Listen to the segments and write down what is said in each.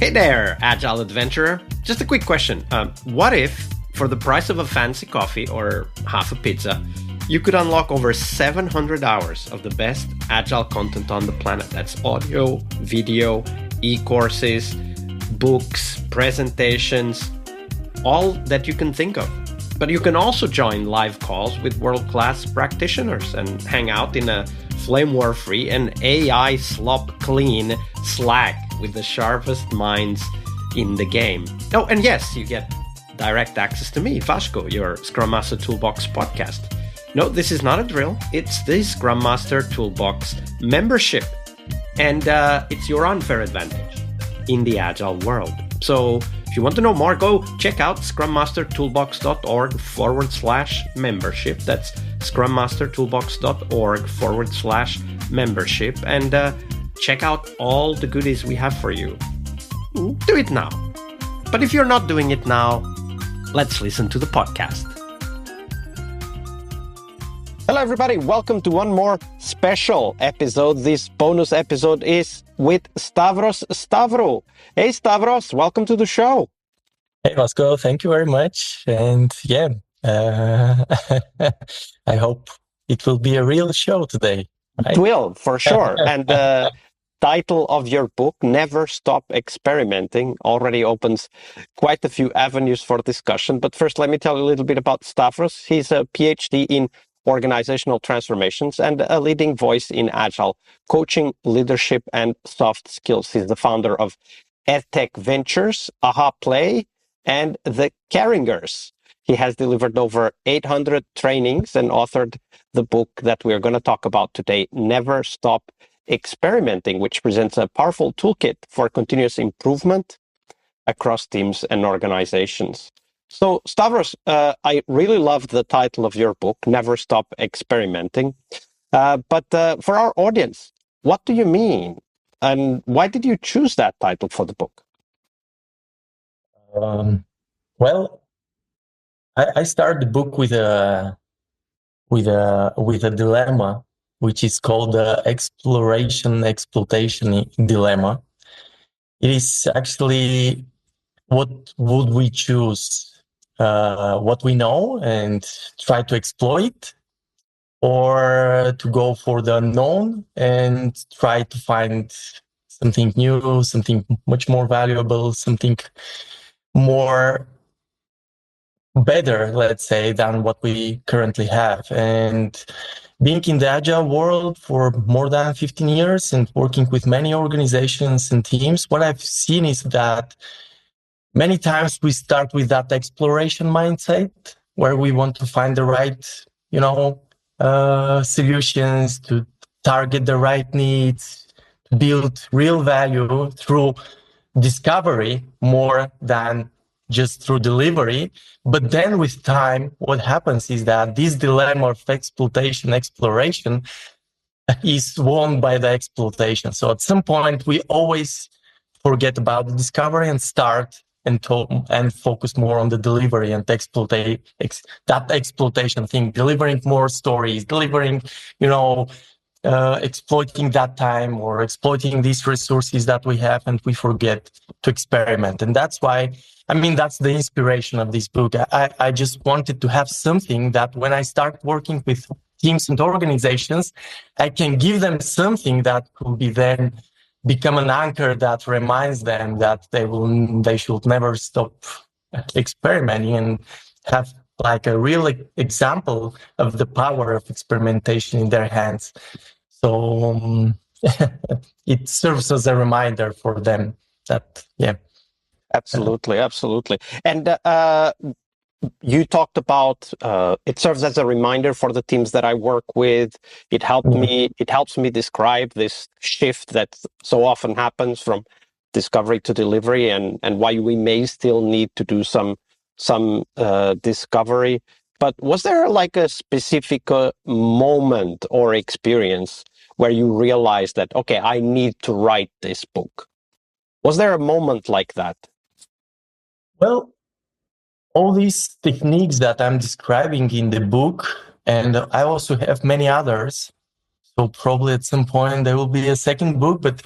Hey there, Agile Adventurer. Just a quick question. What if, for the price of a fancy coffee or half a pizza, you could unlock over 700 hours of the best Agile content on the planet? That's audio, video, e-courses, books, presentations, all that you can think of. But you can also join live calls with world-class practitioners and hang out in a flame war-free and AI slop-clean Slack with the sharpest minds in the game. Oh, and yes, you get direct access to me, Vasco, your Scrum Master Toolbox podcast. No, this is not a drill. It's the Scrum Master Toolbox membership. And it's your unfair advantage in the Agile world. So if you want to know more, go check out scrummastertoolbox.org/membership. That's scrummastertoolbox.org/membership. And check out all the goodies we have for you. Do it now. But if you're not doing it now, let's listen to the podcast. Hello, everybody. Welcome to one more special episode. This bonus episode is with Stavros Stavru. Hey, Stavros, welcome to the show. Hey, Vasco. Thank you very much. And I hope it will be a real show today. Right? It will, for sure. And the title of your book, Never Stop Experimenting, already opens quite a few avenues for discussion. But first, let me tell you a little bit about Stavros. He's a Ph.D. in organizational transformations and a leading voice in Agile coaching, leadership, and soft skills. He's the founder of EdTech Ventures, AhaPlay and The Caringers. He has delivered over 800 trainings and authored the book that we're going to talk about today, Never Stop Experimenting, which presents a powerful toolkit for continuous improvement across teams and organizations. So, Stavros, I really loved the title of your book, Never Stop Experimenting. But for our audience, what do you mean? And why did you choose that title for the book? I started the book with a dilemma, which is called the Exploration-Exploitation Dilemma. It is actually what would we choose? What we know and try to exploit, or to go for the unknown and try to find something new, something much more valuable, something more better, let's say, than what we currently have. And being in the Agile world for more than 15 years and working with many organizations and teams, what I've seen is that many times we start with that exploration mindset where we want to find the right, solutions, to target the right needs, to build real value through discovery more than just through delivery. But then with time, what happens is that this dilemma of exploration is won by the exploitation. So at some point, we always forget about the discovery and start and focus more on the delivery and that exploitation thing, delivering more stories, delivering, exploiting that time or exploiting these resources that we have, and we forget to experiment. And that's why, that's the inspiration of this book. I just wanted to have something that when I start working with teams and organizations, I can give them something that could be then become an anchor that reminds them that they should never stop experimenting, and have like a real example of the power of experimentation in their hands. So it serves as a reminder for them that, Absolutely. And you talked about it serves as a reminder for the teams that I work with. It helps me describe this shift that so often happens from discovery to delivery, and why we may still need to do some discovery. But was there like a specific moment or experience where you realized that, okay, I need to write this book? Was there a moment like that? Well, all these techniques that I'm describing in the book, and I also have many others, so probably at some point there will be a second book, but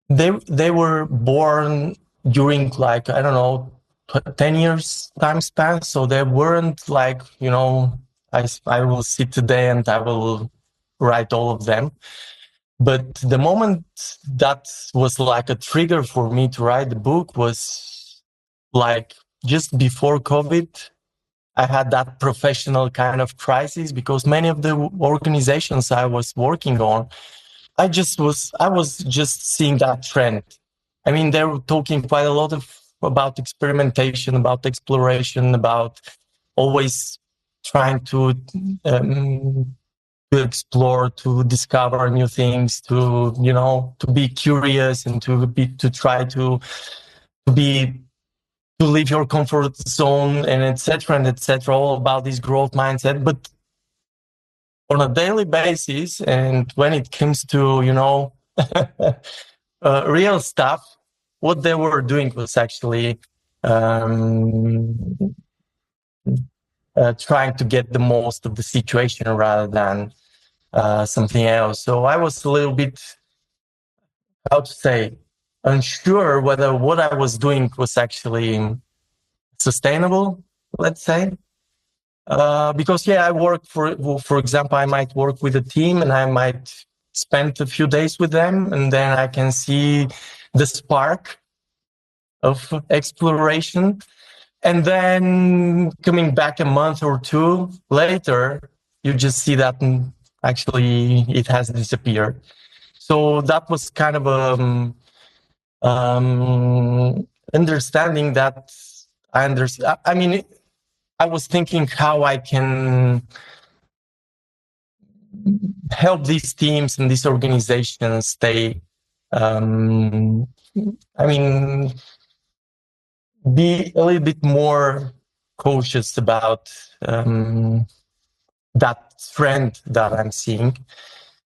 They were born during like, I don't know, 10 years time span. So they weren't like, I will sit today and I will write all of them. But the moment that was like a trigger for me to write the book was like just before COVID. I had that professional kind of crisis because many of the organizations I was working on, I was just seeing that trend. I mean, they were talking quite a lot about experimentation, about exploration, about always trying to explore, to discover new things, to be curious and to try to be to leave your comfort zone and etc. All about this growth mindset. But on a daily basis, and when it comes to real stuff, what they were doing was actually um, trying to get the most of the situation rather than something else. So I was a little bit, how to say, unsure whether what I was doing was actually sustainable, let's say. Because I work for example, I might work with a team and I might spend a few days with them, and then I can see the spark of exploration. And then coming back a month or two later, you just see that actually it has disappeared. So that was kind of understanding that I understand. I mean, I was thinking how I can help these teams and these organizations stay, um, I mean, be a little bit more cautious about that trend that I'm seeing.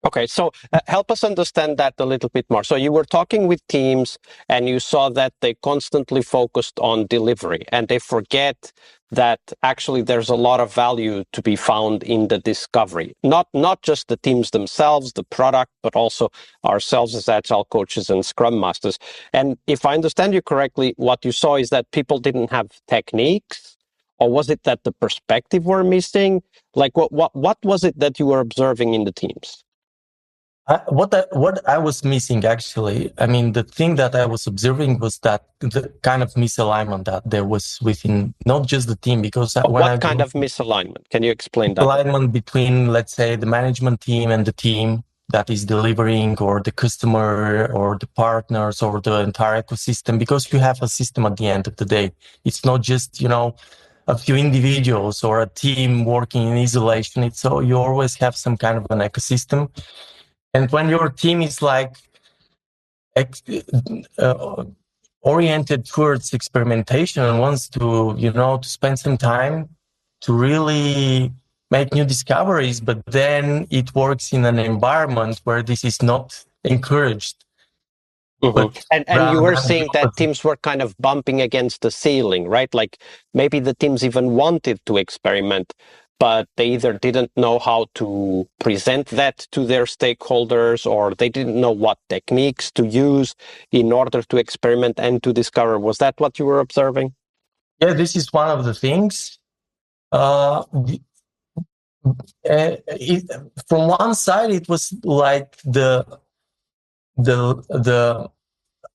Okay, so help us understand that a little bit more. So you were talking with teams and you saw that they constantly focused on delivery and they forget that actually there's a lot of value to be found in the discovery. Not just the teams themselves, the product, but also ourselves as agile coaches and scrum masters. And if I understand you correctly, what you saw is that people didn't have techniques, or was it that the perspective were missing? Like what was it that you were observing in the teams? What I was missing, actually, I mean, the thing that I was observing was that the kind of misalignment that there was within not just the team, because when What kind of misalignment? Can you explain that? Misalignment between, let's say, the management team and the team that is delivering, or the customer, or the partners, or the entire ecosystem, because you have a system at the end of the day. It's not just, a few individuals or a team working in isolation. It's so you always have some kind of an ecosystem. And when your team is like uh, oriented towards experimentation and wants to spend some time to really make new discoveries, but then it works in an environment where this is not encouraged. But And you rather were than the saying that opposite. teams were kind of bumping against the ceiling, right? Like maybe the teams even wanted to experiment, but they either didn't know how to present that to their stakeholders, or they didn't know what techniques to use in order to experiment and to discover. Was that what you were observing? Yeah, this is one of the things. Uh, from one side, it was like the the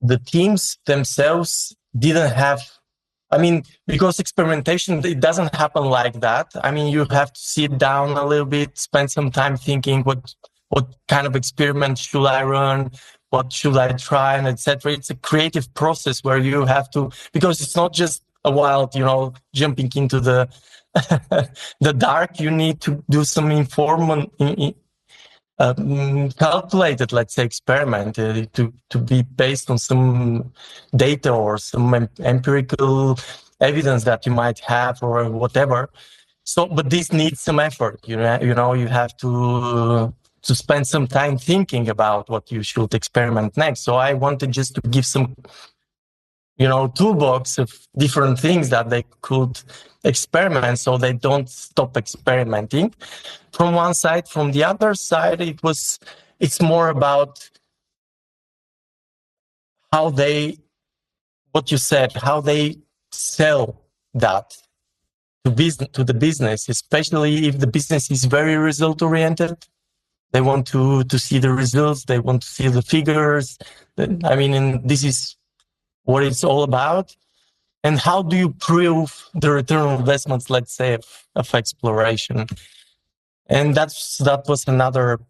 the teams themselves didn't have, I mean, because experimentation, it doesn't happen like that. I mean, you have to sit down a little bit, spend some time thinking what kind of experiment should I run, what should I try, and etc. It's a creative process where you have to, because it's not just a wild, jumping into the the dark. You need to do some calculated, let's say, experiment to be based on some data or some empirical evidence that you might have or whatever. So, but this needs some effort. You have to spend some time thinking about what you should experiment next. So I wanted just to give some toolbox of different things that they could experiment so they don't stop experimenting from one side. From the other side, it's more about how they, what you said, how they sell that to the business, especially if the business is very result oriented. They want to see the results. They want to see the figures. I mean, and this is what it's all about. And how do you prove the return on investments, let's say, of exploration? And that was another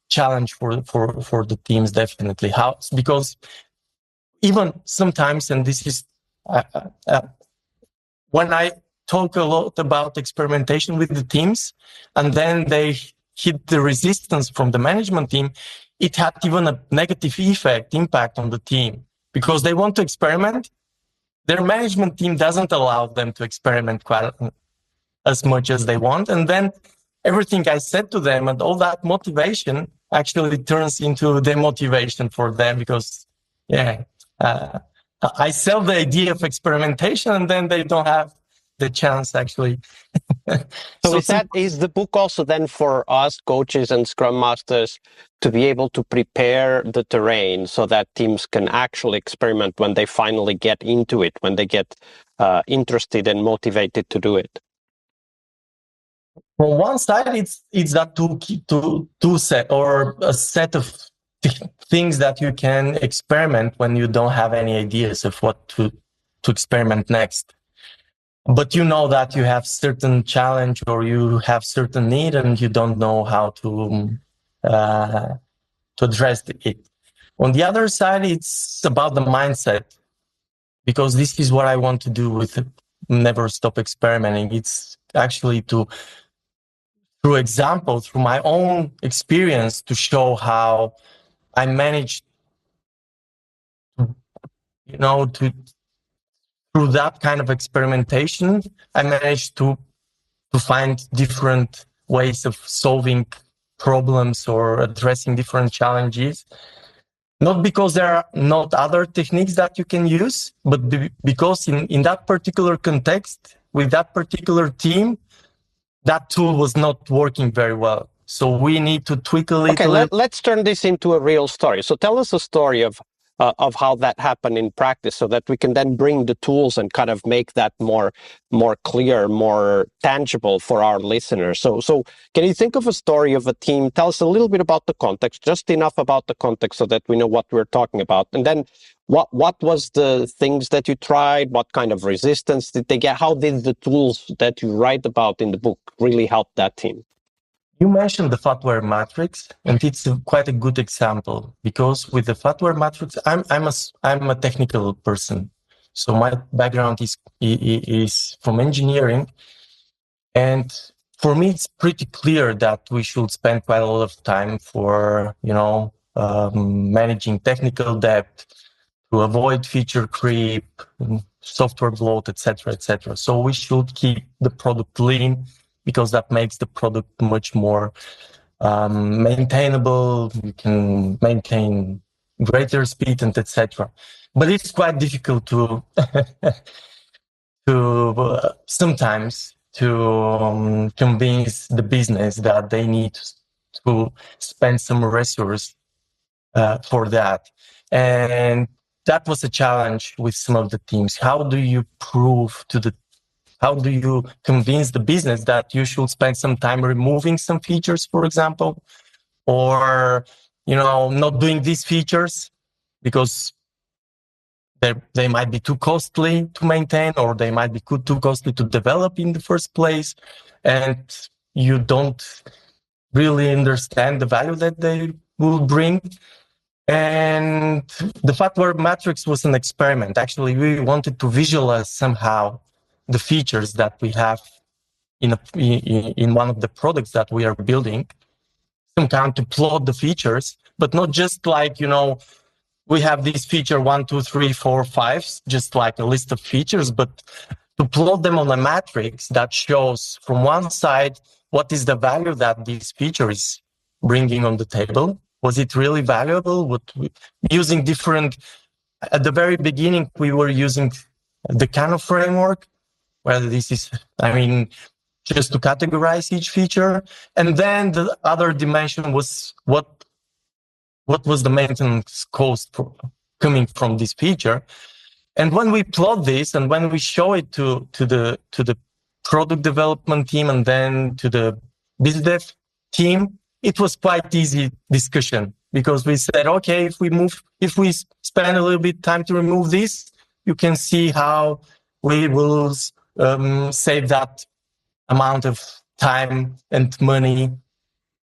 challenge for the teams, definitely. Because even sometimes, and this is when I talk a lot about experimentation with the teams, and then they hit the resistance from the management team, it had even a negative impact on the team, because they want to experiment. Their management team doesn't allow them to experiment quite as much as they want. And then everything I said to them and all that motivation actually turns into demotivation for them, because, I sell the idea of experimentation and then they don't have the chance actually. So is the book also then for us coaches and scrum masters to be able to prepare the terrain so that teams can actually experiment when they finally get into it, when they get interested and motivated to do it? From one side, it's that two set, or a set of things that you can experiment when you don't have any ideas of what to experiment next. But you know that you have certain challenge or you have certain need and you don't know how to address it. On the other side, it's about the mindset, because this is what I want to do with Never Stop Experimenting. It's actually through example, through my own experience, to show how I managed, through that kind of experimentation, I managed to find different ways of solving problems or addressing different challenges. Not because there are not other techniques that you can use, but because in that particular context, with that particular team, that tool was not working very well. So we need to tweak a little. Okay, let's turn this into a real story. So tell us a story of how that happened in practice, so that we can then bring the tools and kind of make that more clear, more tangible for our listeners. So can you think of a story of a team? Tell us a little bit about the context, just enough about the context so that we know what we're talking about. And then what was the things that you tried? What kind of resistance did they get? How did the tools that you write about in the book really help that team? You mentioned the fatware matrix, and it's quite a good example, because with the fatware matrix, I'm a technical person, so my background is from engineering, and for me it's pretty clear that we should spend quite a lot of time for managing technical debt, to avoid feature creep, software bloat, etc., etc. So we should keep the product lean, because that makes the product much more maintainable. You can maintain greater speed and etc. But it's quite difficult to sometimes to convince the business that they need to spend some resource for that. And that was a challenge with some of the teams. How do you convince the business that you should spend some time removing some features, for example, or not doing these features because they might be too costly to maintain, or they might be too costly to develop in the first place, and you don't really understand the value that they will bring. And the fatware matrix was an experiment. Actually, we wanted to visualize somehow the features that we have in one of the products that we are building, some kind to plot the features, but not just like, we have this feature 1, 2, 3, 4, 5, just like a list of features, but to plot them on a matrix that shows from one side what is the value that this feature is bringing on the table. Was it really valuable? Using different, at the very beginning, we were using the Kano framework, where this is, just to categorize each feature. And then the other dimension was what was the maintenance cost coming from this feature. And when we plot this and when we show it to the product development team and then to the biz dev team, it was quite easy discussion, because we said, okay, if we spend a little bit time to remove this, you can see how we will save that amount of time and money,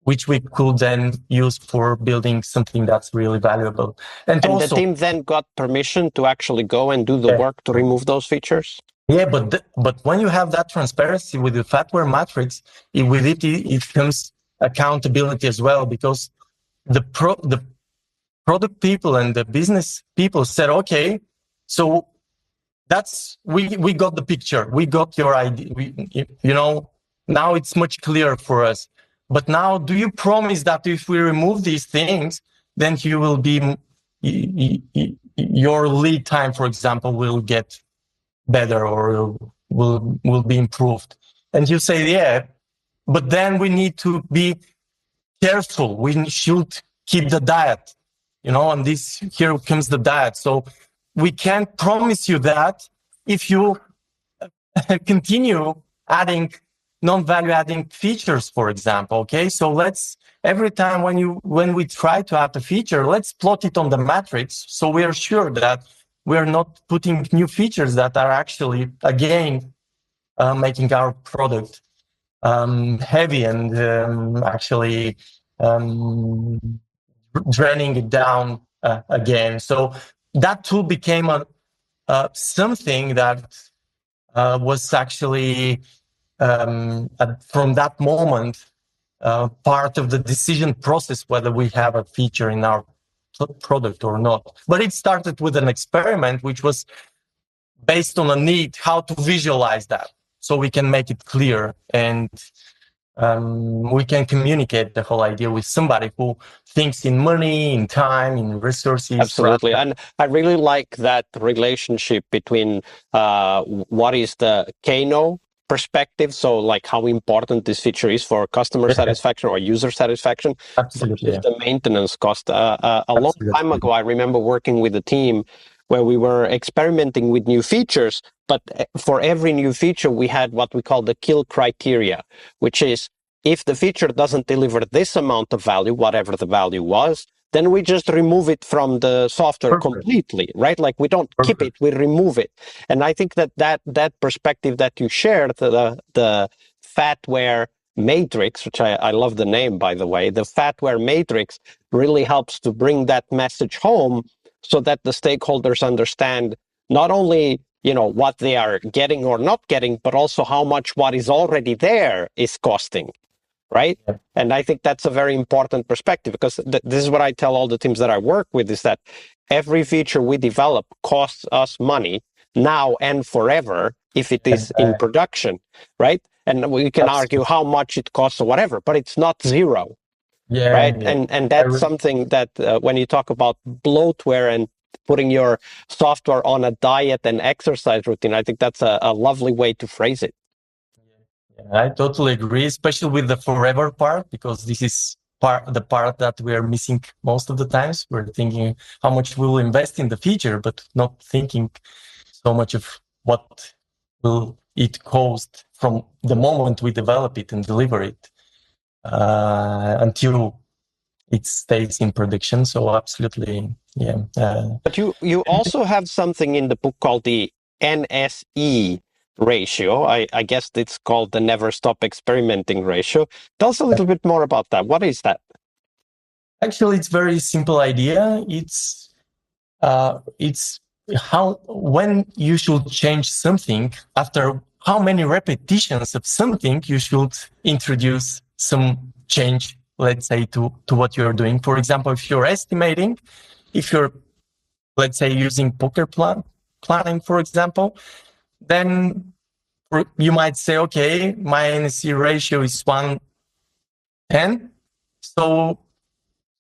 which we could then use for building something that's really valuable. And also, the team then got permission to actually go and do the work to remove those features? Yeah, but when you have that transparency with the fatware matrix, with it comes accountability as well, because the product people and the business people said, okay, so we got the picture, we got your idea, now it's much clearer for us. But now, do you promise that if we remove these things, then you will be your lead time, for example, will get better or will be improved? And you say, yeah, but then we need to be careful. We should keep the diet, and here comes the diet. So we can't promise you that if you continue adding non-value adding features, for example. Okay, so every time when we try to add a feature, let's plot it on the matrix, so we are sure that we are not putting new features that are actually again making our product heavy and actually draining it down again. So that tool became something that was actually from that moment part of the decision process whether we have a feature in our product or not. But it started with an experiment which was based on a need, how to visualize that, so we can make it clear and we can communicate the whole idea with somebody who thinks in money, in time, in resources. Absolutely. And I really like that relationship between what is the Kano perspective, so like how important this feature is for customer satisfaction or user satisfaction. Absolutely. The maintenance cost. A long time ago, I remember working with a team where we were experimenting with new features, but for every new feature, we had what we call the kill criteria, which is if the feature doesn't deliver this amount of value, whatever the value was, then we just remove it from the software completely, right? Like we don't keep it, we remove it. And I think that perspective that you shared, the fatware matrix, which I love the name, by the way, the fatware matrix really helps to bring that message home so that the stakeholders understand not only what they are getting or not getting, but also how much what is already there is costing. Right? Yeah. And I think that's a very important perspective, because this is what I tell all the teams that I work with, is that every feature we develop costs us money now and forever if it is in production, right? And we can argue how much it costs or whatever, but it's not zero, right? Yeah. And that's something that when you talk about bloatware and putting your software on a diet and exercise routine, I think that's a lovely way to phrase it. I totally agree, especially with the forever part, because this is the part that we are missing most of the times. We're thinking how much we will invest in the feature, but not thinking so much of what will it cost from the moment we develop it and deliver it until it stays in production. So absolutely, yeah. But you also have something in the book called the NSE ratio. I guess it's called the Never Stop Experimenting ratio. Tell us a little bit more about that. What is that? Actually, it's a very simple idea. It's when you should change something, after how many repetitions of something you should introduce some change, let's say, to what you're doing. For example, if you're estimating, if you're, let's say, using poker planning, for example, then you might say, okay, my NSE ratio is 1:10. So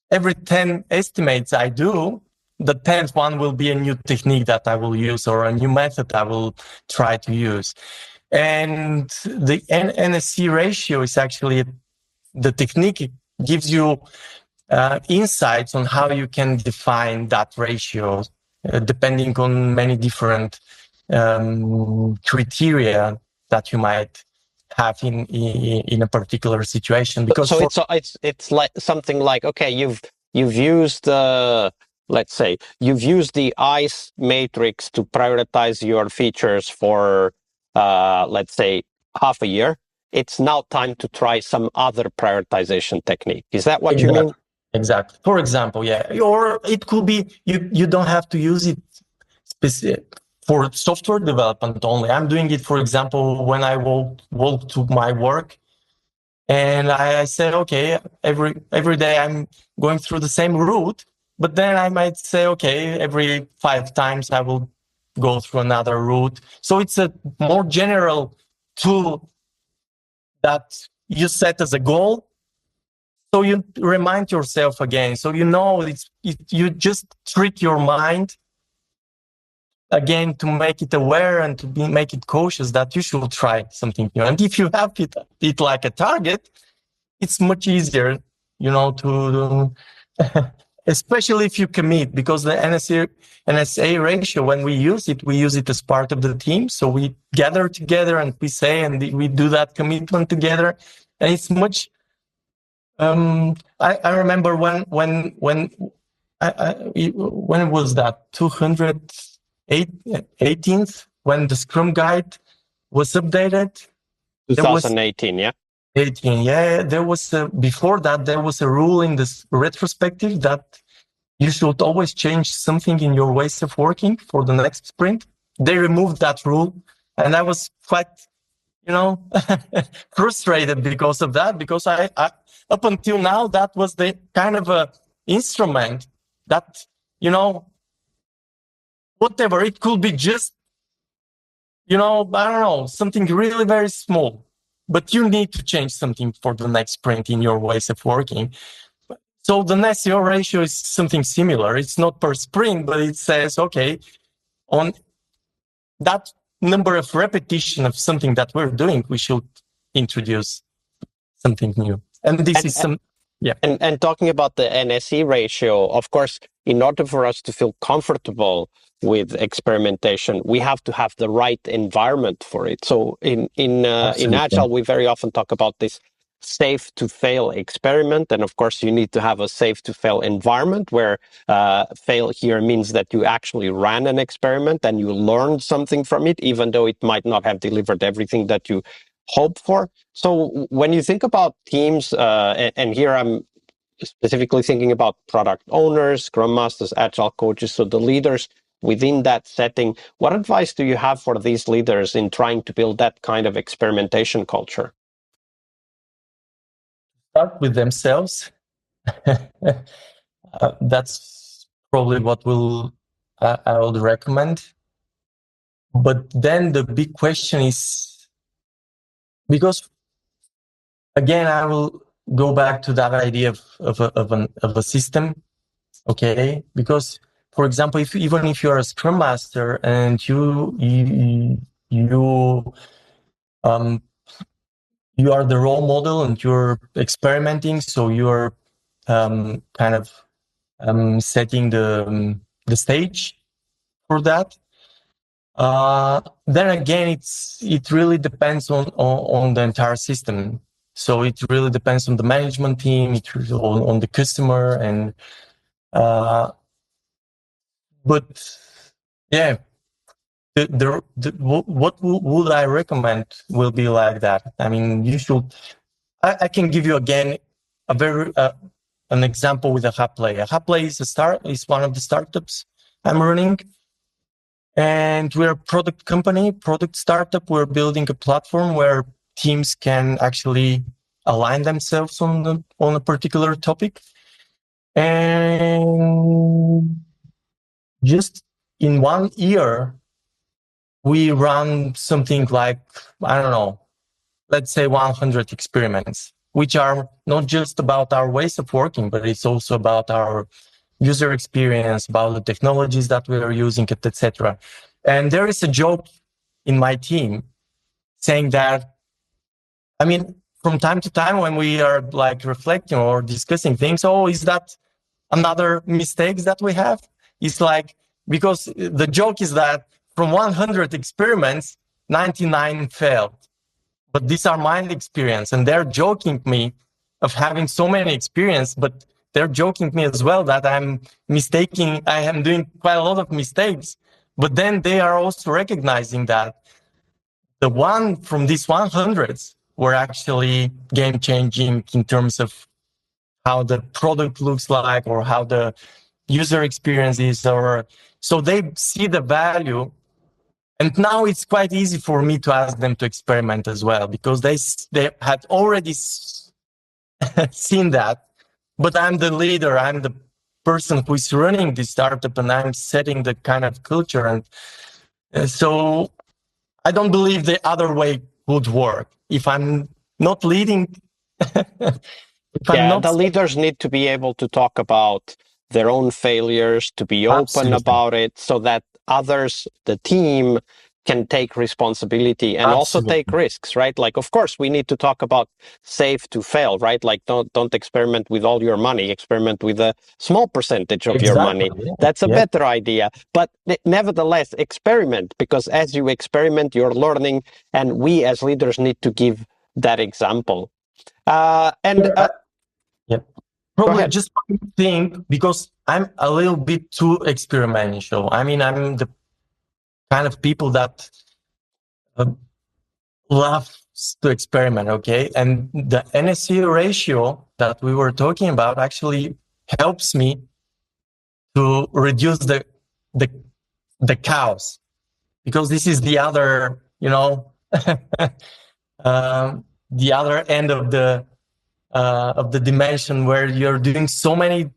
every 10 estimates I do, the 10th one will be a new technique that I will use or a new method I will try to use. And the NSE ratio is actually the technique. It gives you insights on how you can define that ratio depending on many different criteria that you might have in a particular situation. Because so it's like something like, okay, you've used let's say you've used the ICE matrix to prioritize your features for let's say half a year. It's now time to try some other prioritization technique. Is that what you mean? Exactly. For example, yeah, or it could be you don't have to use it specific for software development only. I'm doing it, for example, when I walk to my work, and I say, okay, every day I'm going through the same route, but then I might say, okay, every 5 times I will go through another route. So it's a more general tool that you set as a goal. So you remind yourself again. So you know you just trick your mind again to make it aware and to make it cautious that you should try something new. And if you have it like a target, it's much easier, to especially if you commit, because the NSA ratio, when we use it as part of the team. So we gather together and we say, and we do that commitment together, and it's much. I remember when was that 218th when the Scrum Guide was updated. 2018, yeah. 18, yeah. There was before that there was a rule in this retrospective that you should always change something in your ways of working for the next sprint. They removed that rule, and I was quite, frustrated because of that. Because I up until now that was the kind of a instrument that, whatever it could be, just, I don't know, something really very small. But you need to change something for the next sprint in your ways of working. So the NSEO ratio is something similar. It's not per sprint, but it says, okay, on that number of repetition of something that we're doing, we should introduce something new. And this is some, yeah. And talking about the NSE ratio, of course, in order for us to feel comfortable with experimentation, we have to have the right environment for it. So in Agile, we very often talk about this safe to fail experiment. And of course, you need to have a safe to fail environment where fail here means that you actually ran an experiment and you learned something from it, even though it might not have delivered everything that you hope for. So when you think about teams, and here I'm specifically thinking about product owners, scrum masters, agile coaches, so the leaders within that setting, what advice do you have for these leaders in trying to build that kind of experimentation culture? Start with themselves. That's probably what I would recommend. But then the big question is, because again, I will go back to that idea of a system, okay? Because, for example, even if you are a Scrum Master and you are the role model and you're experimenting, so you're kind of setting the stage for that. Then again, it really depends on the entire system. So it really depends on the management team, on the customer, and but yeah, what would I recommend will be like that. I mean, you should. I can give you again a very an example with AhaPlay. AhaPlay is one of the startups I'm running. And we're a product company, product startup. We're building a platform where teams can actually align themselves on a particular topic. And just in 1 year, we run something like, I don't know, let's say 100 experiments, which are not just about our ways of working, but it's also about our user experience, about the technologies that we are using, etc. And there is a joke in my team saying that, I mean, from time to time when we are like reflecting or discussing things, is that another mistakes that we have? It's like, because the joke is that from 100 experiments, 99 failed. But these are my experience, and they're joking me of having so many experience, but they're joking me as well that I'm mistaking, I am doing quite a lot of mistakes. But then they are also recognizing that the one from these 100s were actually game changing in terms of how the product looks like or how the user experience is, or so they see the value. And now it's quite easy for me to ask them to experiment as well, because they had already seen that. But I'm the leader, I'm the person who is running the startup, and I'm setting the kind of culture. And so I don't believe the other way would work. If I'm not leading, the leaders need to be able to talk about their own failures, to be open about it, so that others, the team, can take responsibility and also take risks, right? Like, of course, we need to talk about safe to fail, right? Like, don't experiment with all your money, experiment with a small percentage of your money. That's a better idea. But nevertheless, experiment, because as you experiment, you're learning, and we as leaders need to give that example. Probably just one thing, because I'm a little bit too experimental. I mean, I'm the kind of people that love to experiment, okay? And the NSE ratio that we were talking about actually helps me to reduce the chaos, because this is the other, the other end of the dimension, where you're doing so many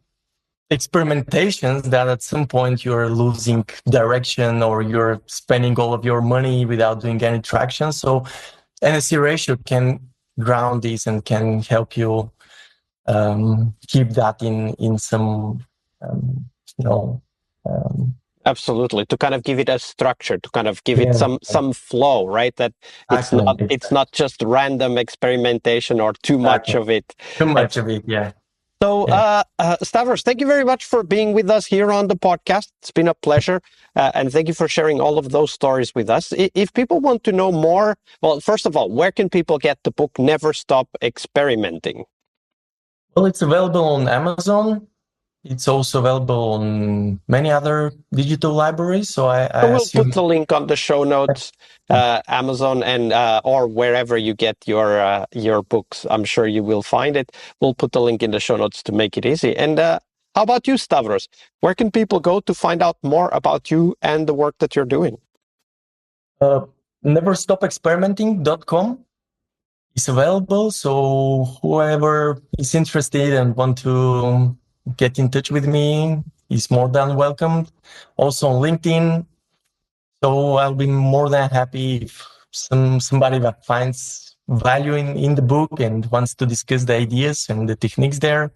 experimentations that at some point you're losing direction, or you're spending all of your money without doing any traction. So NSE ratio can ground this and can help you keep that in some, absolutely, to kind of give it a structure, to kind of give it some flow, right? That it's not just random experimentation or too much of it. Too much of it, yeah. So, Stavros, thank you very much for being with us here on the podcast. It's been a pleasure. And thank you for sharing all of those stories with us. If people want to know more, well, first of all, where can people get the book Never Stop Experimenting? Well, it's available on Amazon. It's also available on many other digital libraries. So we'll put the link on the show notes, Amazon and or wherever you get your books. I'm sure you will find it. We'll put the link in the show notes to make it easy. And how about you, Stavros? Where can people go to find out more about you and the work that you're doing? Neverstopexperimenting.com is available. So whoever is interested and want to get in touch with me is more than welcome. Also on LinkedIn. So I'll be more than happy if somebody that finds value in the book and wants to discuss the ideas and the techniques there.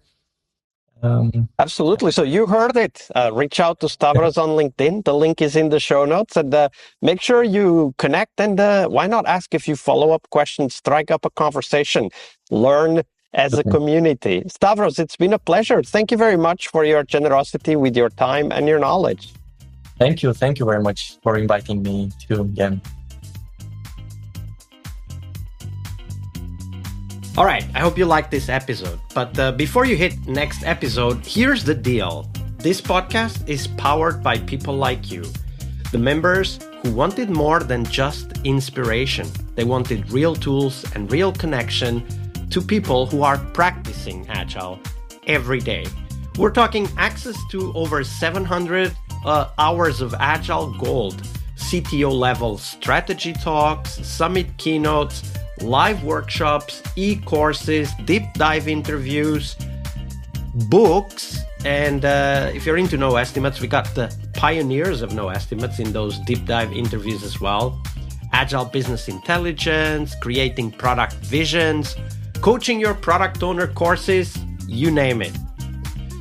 Absolutely. So you heard it. Reach out to Stavros on LinkedIn. The link is in the show notes, and make sure you connect, and why not ask a few follow-up questions, strike up a conversation, learn as a community. Stavros, it's been a pleasure. Thank you very much for your generosity with your time and your knowledge. Thank you. Thank you very much for inviting me to again. All right, I hope you liked this episode. But before you hit next episode, here's the deal. This podcast is powered by people like you, the members who wanted more than just inspiration. They wanted real tools and real connection to people who are practicing Agile every day. We're talking access to over 700 hours of Agile Gold, CTO level strategy talks, summit keynotes, live workshops, e-courses, deep dive interviews, books, and if you're into no estimates, we got the pioneers of no estimates in those deep dive interviews as well. Agile business intelligence, creating product visions, coaching your product owner courses, you name it.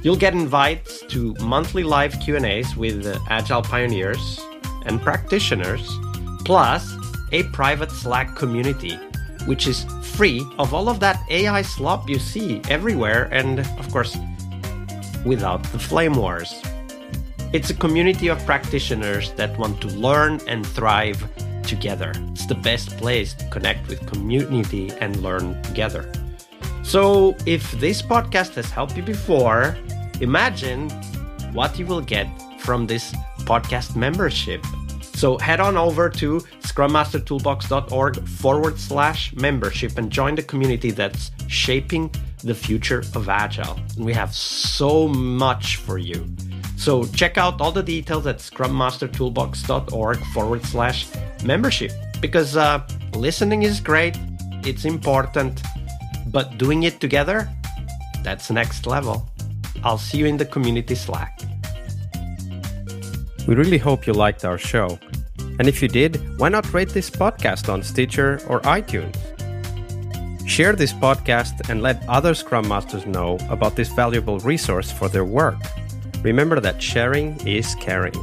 You'll get invites to monthly live Q&As with Agile pioneers and practitioners, plus a private Slack community, which is free of all of that AI slop you see everywhere, and of course, without the flame wars. It's a community of practitioners that want to learn and thrive together. It's the best place to connect with community and learn together. So if this podcast has helped you before, imagine what you will get from this podcast membership. So head on over to scrummastertoolbox.org/membership and join the community that's shaping the future of Agile. And we have so much for you. So check out all the details at scrummastertoolbox.org/membership, because listening is great, it's important, but doing it together, that's next level. I'll see you in the community Slack. We really hope you liked our show. And if you did, why not rate this podcast on Stitcher or iTunes? Share this podcast and let other Scrum Masters know about this valuable resource for their work. Remember that sharing is caring.